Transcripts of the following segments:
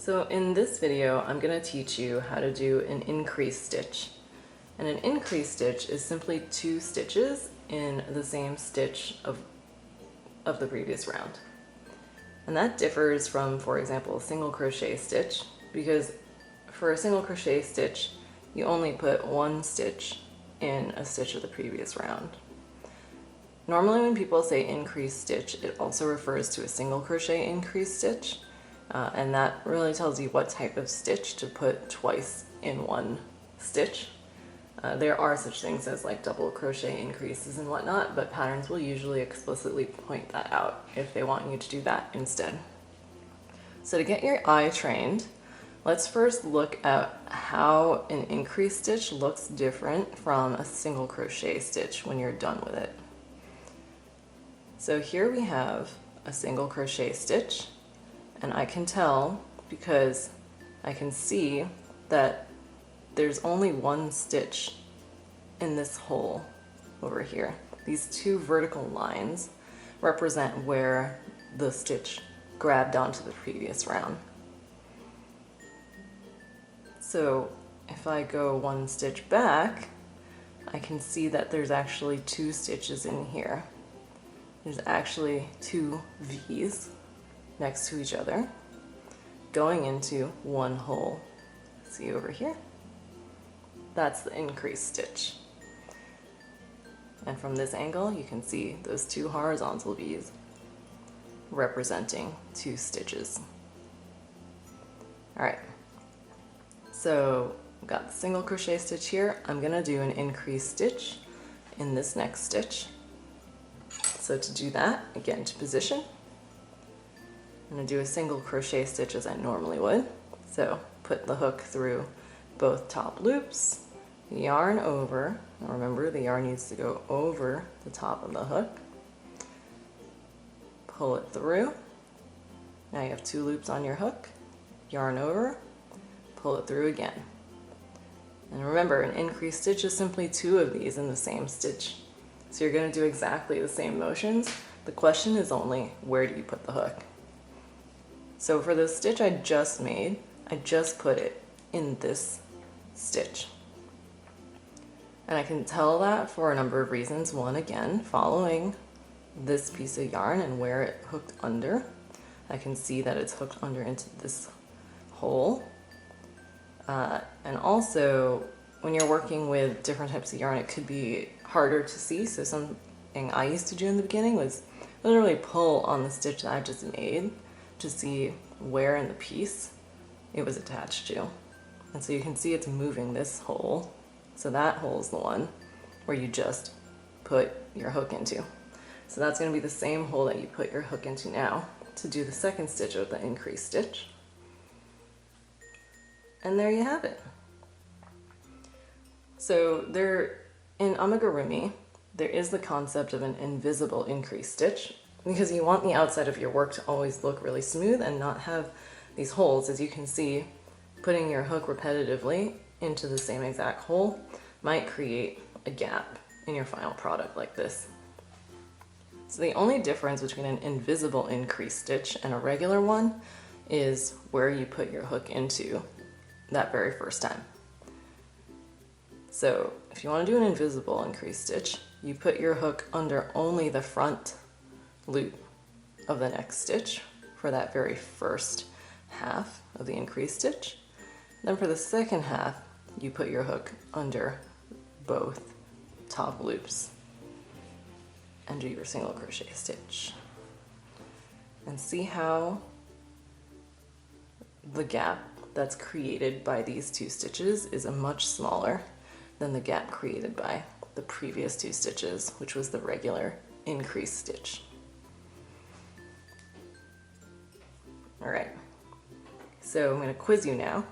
So in this video, I'm going to teach you how to do an increase stitch. And an increase stitch is simply 2 stitches in the same stitch of the previous round. And that differs from, for example, a single crochet stitch, because for a single crochet stitch, you only put 1 stitch in a stitch of the previous round. Normally when people say increase stitch, it also refers to a single crochet increase stitch. And that really tells you what type of stitch to put twice in one stitch. There are such things as like double crochet increases and whatnot, but patterns will usually explicitly point that out if they want you to do that instead. So to get your eye trained, let's first look at how an increase stitch looks different from a single crochet stitch when you're done with it. So here we have a single crochet stitch. And I can tell because I can see that there's only 1 stitch in this hole over here. These 2 vertical lines represent where the stitch grabbed onto the previous round. So if I go 1 stitch back, I can see that there's actually 2 stitches in here. There's actually 2 V's next to each other, going into 1 hole. See over here? That's the increase stitch. And from this angle, you can see those 2 horizontal V's representing 2 stitches. All right, so I've got the single crochet stitch here. I'm gonna do an increase stitch in this next stitch. So to do that, I get into position. I'm going to do a single crochet stitch as I normally would. So put the hook through both top loops, yarn over. Now remember, the yarn needs to go over the top of the hook. Pull it through. Now you have 2 loops on your hook. Yarn over, pull it through again. And remember, an increase stitch is simply 2 of these in the same stitch. So you're going to do exactly the same motions. The question is only, where do you put the hook? So for the stitch I just made, I just put it in this stitch. And I can tell that for a number of reasons. One, again, following this piece of yarn and where it hooked under, I can see that it's hooked under into this hole. And also, when you're working with different types of yarn, it could be harder to see. So something I used to do in the beginning was literally pull on the stitch that I just made to see where in the piece it was attached to. And so you can see it's moving this hole. So that hole is the one where you just put your hook into. So that's going to be the same hole that you put your hook into now to do the second stitch of the increase stitch. And there you have it. So in amigurumi, there is the concept of an invisible increase stitch, because you want the outside of your work to always look really smooth and not have these holes. As you can see, putting your hook repetitively into the same exact hole might create a gap in your final product like this. So the only difference between an invisible increase stitch and a regular one is where you put your hook into that very first time. So if you want to do an invisible increase stitch, you put your hook under only the front loop of the next stitch for that very first half of the increase stitch. Then for the second half, you put your hook under both top loops and do your single crochet stitch. And see how the gap that's created by these 2 stitches is much smaller than the gap created by the previous 2 stitches, which was the regular increase stitch. All right, so I'm going to quiz you now.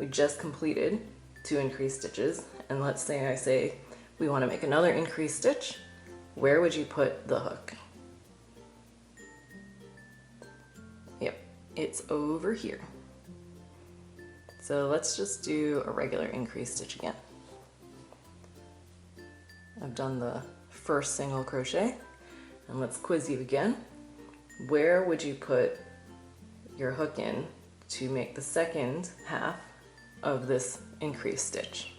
We just completed 2 increase stitches, and let's say we want to make another increase stitch. Where would you put the hook? Yep, it's over here. So let's just do a regular increase stitch again. I've done the first single crochet, and let's quiz you again. Where would you put your hook in to make the second half of this increased stitch.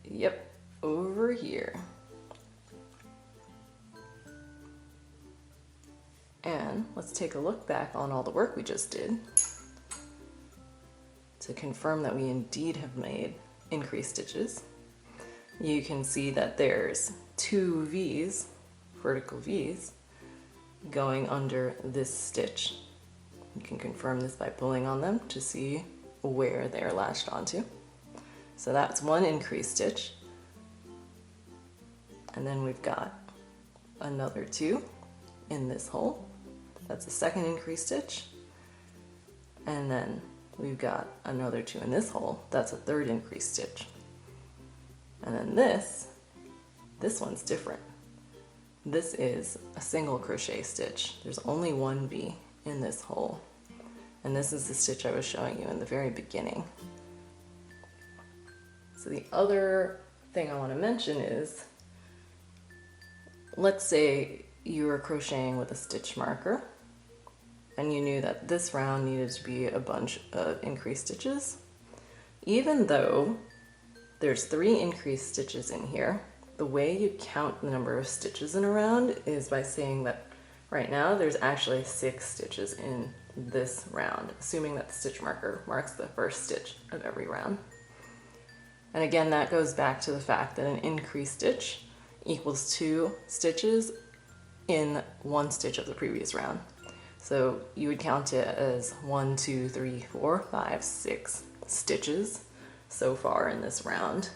Yep, over here. And let's take a look back on all the work we just did to confirm that we indeed have made increased stitches. You can see that there's 2 V's, vertical V's, going under this stitch. You can confirm this by pulling on them to see where they're lashed onto. So that's one increased stitch. And then we've got another 2 in this hole. That's a second increased stitch. And then we've got another 2 in this hole. That's a third increased stitch. And then this one's different. This is a single crochet stitch. There's only 1 V in this hole. And this is the stitch I was showing you in the very beginning. So the other thing I want to mention is, let's say you were crocheting with a stitch marker and you knew that this round needed to be a bunch of increased stitches. Even though there's 3 increased stitches in here, the way you count the number of stitches in a round is by saying that right now there's actually 6 stitches in this round, assuming that the stitch marker marks the first stitch of every round. And again, that goes back to the fact that an increased stitch equals 2 stitches in 1 stitch of the previous round. So you would count it as 1, 2, 3, 4, 5, 6 stitches so far in this round.